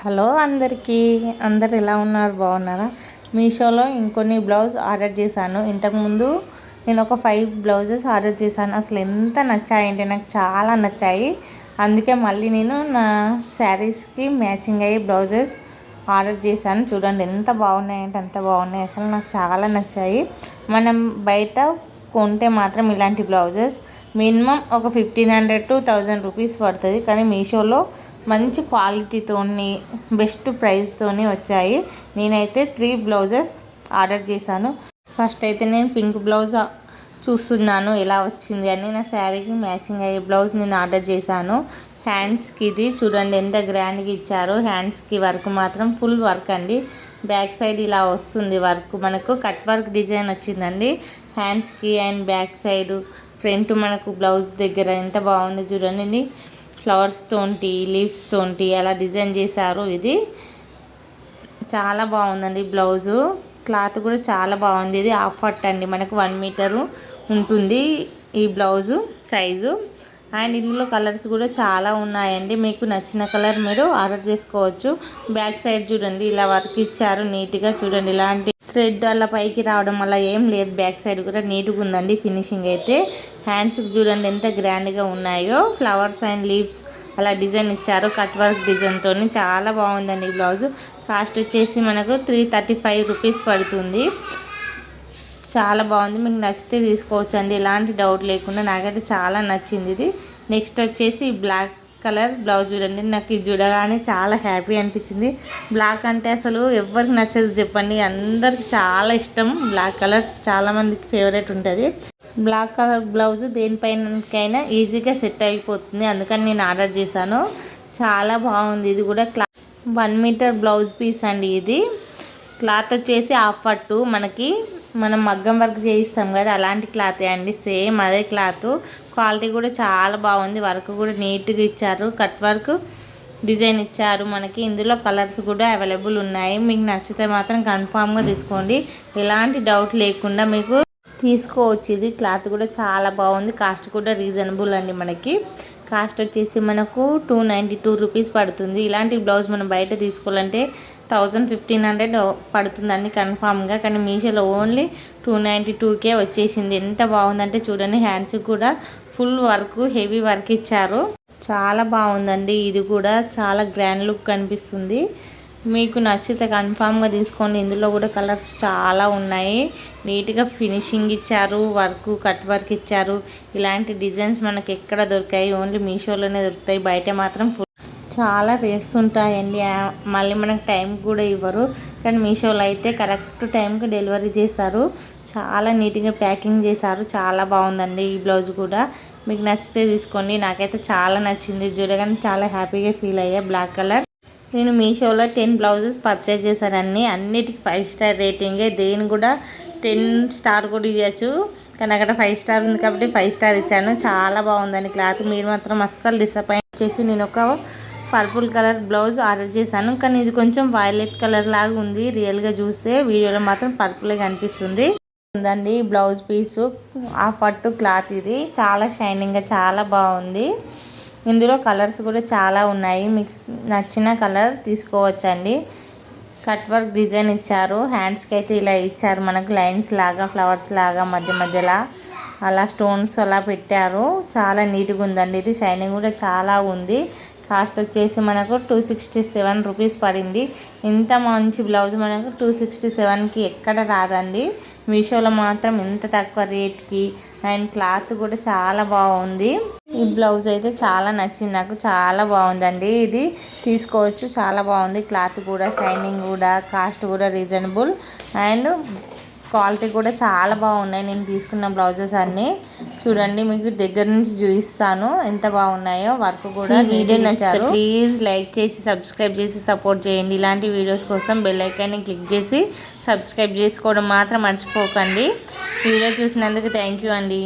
Hello అందరికీ, అందరు ఎలా ఉన్నారు? బాగున్నారా? మీషోలో ఇంకొన్ని బ్లౌజ్ ఆర్డర్ చేశాను. ఇంతకుముందు నేను ఒక 5 బ్లౌజెస్ ఆర్డర్ చేశాను. అసలు ఎంత నచ్చాయంటే నాకు చాలా నచ్చాయి. అందుకే మళ్ళీ నేను నా శారీస్కి మ్యాచింగ్ అయ్యే బ్లౌజెస్ ఆర్డర్ చేశాను. చూడండి ఎంత బాగున్నాయంటే అంత బాగున్నాయి. అసలు నాకు చాలా నచ్చాయి. మనం బయట కొంటే మాత్రం ఇలాంటి బ్లౌజెస్ మినిమం ఒక 1500 to 1000 రూపీస్ పడుతుంది. కానీ మీషోలో మంచి క్వాలిటీతోని బెస్ట్ ప్రైస్తోని వచ్చాయి. నేనైతే 3 బ్లౌజెస్ ఆర్డర్ చేశాను. ఫస్ట్ అయితే నేను పింక్ బ్లౌజ్ చూస్తున్నాను ఎలా వచ్చింది అని. నా శారీకి మ్యాచింగ్ అయ్యే బ్లౌజ్ నేను ఆర్డర్ చేశాను. హ్యాండ్స్కి ఇది చూడండి ఎంత గ్రాండ్గా ఇచ్చారు. హ్యాండ్స్కి వర్క్ మాత్రం ఫుల్ వర్క్ అండి. బ్యాక్ సైడ్ ఇలా వస్తుంది వర్క్, మనకు కట్ వర్క్ డిజైన్ వచ్చిందండి హ్యాండ్స్కి అండ్ బ్యాక్ సైడ్. ఫ్రంట్ మనకు బ్లౌజ్ దగ్గర ఎంత బాగుంది చూడండి. ఫ్లవర్స్ తోటి లీవ్స్ తోటి అలా డిజైన్ చేశారు. ఇది చాలా బాగుందండి. బ్లౌజు క్లాత్ కూడా చాలా బాగుంది. ఇది హాఫ్ పట్టు అండి, మనకు 1 మీటరు ఉంటుంది ఈ బ్లౌజు సైజు. అండ్ ఇందులో కలర్స్ కూడా చాలా ఉన్నాయండి. మీకు నచ్చిన కలర్ మీరు ఆర్డర్ చేసుకోవచ్చు. బ్యాక్ సైడ్ చూడండి ఇలా వర్క్ ఇచ్చారు నీట్గా. చూడండి ఇలాంటి థ్రెడ్ అలా పైకి రావడం వల్ల ఏం లేదు. బ్యాక్ సైడ్ కూడా నీట్గా ఉందండి ఫినిషింగ్ అయితే. హ్యాండ్స్కి చూడండి ఎంత గ్రాండ్గా ఉన్నాయో. ఫ్లవర్స్ అండ్ లీవ్స్ అలా డిజైన్ ఇచ్చారు కట్ వర్క్ డిజైన్తో. చాలా బాగుందండి ఈ బ్లౌజు. కాస్ట్ వచ్చేసి మనకు 335 రూపీస్ పడుతుంది. చాలా బాగుంది. మీకు నచ్చితే తీసుకోవచ్చు అండి, ఎలాంటి డౌట్ లేకుండా. నాకైతే చాలా నచ్చింది ఇది. నెక్స్ట్ వచ్చేసి బ్లాక్ కలర్ బ్లౌజ్ చూడండి. నాకు ఇది చూడగానే చాలా హ్యాపీ అనిపించింది. బ్లాక్ అంటే అసలు ఎవరికి నచ్చదు చెప్పండి, అందరికి చాలా ఇష్టం. బ్లాక్ కలర్స్ చాలామందికి ఫేవరెట్ ఉంటుంది. బ్లాక్ కలర్ బ్లౌజ్ దేనిపైనకైనా ఈజీగా సెట్ అయిపోతుంది. అందుకని నేను ఆర్డర్ చేశాను. చాలా బాగుంది. ఇది కూడా 1 మీటర్ బ్లౌజ్ పీస్ అండి. ఇది క్లాత్ వచ్చేసి హాఫ్ పట్టు, మనకి మనం మగ్గం వర్క్ చేయిస్తాం కదా అలాంటి క్లాతే అండి. సేమ్ అదే క్లాత్. క్వాలిటీ కూడా చాలా బాగుంది. వర్క్ కూడా నీట్గా ఇచ్చారు. కట్ వర్క్ డిజైన్ ఇచ్చారు మనకి. ఇందులో కలర్స్ కూడా అవైలబుల్ ఉన్నాయి. మీకు నచ్చితే మాత్రం కన్ఫామ్గా తీసుకోండి, ఎలాంటి డౌట్ లేకుండా మీకు తీసుకోవచ్చు. ఇది క్లాత్ కూడా చాలా బాగుంది. కాస్ట్ కూడా రీజనబుల్ అండి. మనకి కాస్ట్ వచ్చేసి మనకు 292 రూపీస్ పడుతుంది. ఇలాంటి బ్లౌజ్ మనం బయట తీసుకోవాలంటే 1500 పడుతుందండి కన్ఫామ్గా. కానీ మీషోలో ఓన్లీ 292కే వచ్చేసింది. ఎంత బాగుందంటే చూడండి. హ్యాండ్స్ కూడా ఫుల్ వర్క్ హెవీ వర్క్ ఇచ్చారు. చాలా బాగుందండి. ఇది కూడా చాలా గ్రాండ్ లుక్ కనిపిస్తుంది. మీకు నచ్చితే కన్ఫామ్గా తీసుకోండి. ఇందులో కూడా కలర్స్ చాలా ఉన్నాయి. నీట్గా ఫినిషింగ్ ఇచ్చారు. వర్క్ కట్ వర్క్ ఇచ్చారు. ఇలాంటి డిజైన్స్ మనకి ఎక్కడ దొరికాయి? ఓన్లీ మీషోలోనే దొరుకుతాయి. బయట మాత్రం చాలా రేట్స్ ఉంటాయండి. మళ్ళీ మనకు టైం కూడా ఇవ్వరు. కానీ మీషోలో అయితే కరెక్ట్ టైంకి డెలివరీ చేస్తారు. చాలా నీట్గా ప్యాకింగ్ చేశారు. చాలా బాగుందండి ఈ బ్లౌజ్ కూడా. మీకు నచ్చితే తీసుకోండి. నాకైతే చాలా నచ్చింది. చూడగానే చాలా హ్యాపీగా ఫీల్ అయ్యా. బ్లాక్ కలర్ నేను మీషోలో 10 బ్లౌజెస్ పర్చేజ్ చేశానండి. అన్నిటికీ 5 స్టార్ రేటింగే. దేని కూడా 10 స్టార్ కూడా ఇవ్వచ్చు. కానీ అక్కడ 5 స్టార్ ఉంది కాబట్టి 5 స్టార్ ఇచ్చాను. చాలా బాగుందండి క్లాత్. మీరు మాత్రం అస్సలు డిసప్పాయింట్ చేసి. నేను ఒక పర్పుల్ కలర్ బ్లౌజ్ ఆర్డర్ చేశాను. కానీ ఇది కొంచెం వైలెట్ కలర్ లాగా ఉంది. రియల్గా చూస్తే వీడియోలో మాత్రం పర్పుల్గా కనిపిస్తుంది. ఉందండి బ్లౌజ్ పీసు హాఫ్ పట్టు క్లాత్. ఇది చాలా షైనింగ్గా చాలా బాగుంది. ఇందులో కలర్స్ కూడా చాలా ఉన్నాయి. మీకు నచ్చిన కలర్ తీసుకోవచ్చండి. కట్ వర్క్ డిజైన్ ఇచ్చారు. హ్యాండ్స్కి అయితే ఇలా ఇచ్చారు మనకు లైన్స్ లాగా, ఫ్లవర్స్ లాగా మధ్య మధ్యలో అలా స్టోన్స్ అలా పెట్టారు. చాలా నీట్గా ఉందండి. ఇది షైనింగ్ కూడా చాలా ఉంది. కాస్ట్ వచ్చేసి మనకు 267 రూపీస్ పడింది. ఇంత మంచి బ్లౌజ్ మనకు 267కి ఎక్కడ రాదండి. మీషోలో మాత్రం ఇంత తక్కువ రేట్కి. అండ్ క్లాత్ కూడా చాలా బాగుంది. ఈ బ్లౌజ్ అయితే చాలా నచ్చింది నాకు. చాలా బాగుందండి. ఇది తీసుకోవచ్చు. చాలా బాగుంది. క్లాత్ కూడా షైనింగ్ కూడా కాస్ట్ కూడా రీజనబుల్ అండ్ క్వాలిటీ కూడా చాలా బాగున్నాయి. నేను తీసుకున్న బ్లౌజెస్ అన్నీ చూడండి. మీకు దగ్గర నుంచి చూపిస్తాను ఎంత బాగున్నాయో. వర్క్ కూడా వీడియో నచ్చారు. ప్లీజ్ లైక్ చేసి సబ్స్క్రైబ్ చేసి సపోర్ట్ చేయండి. ఇలాంటి వీడియోస్ కోసం బెల్ ఐకాన్ని క్లిక్ చేసి సబ్స్క్రైబ్ చేసుకోవడం మాత్రం మర్చిపోకండి. వీడియో చూసినందుకు థ్యాంక్ యూ అండి.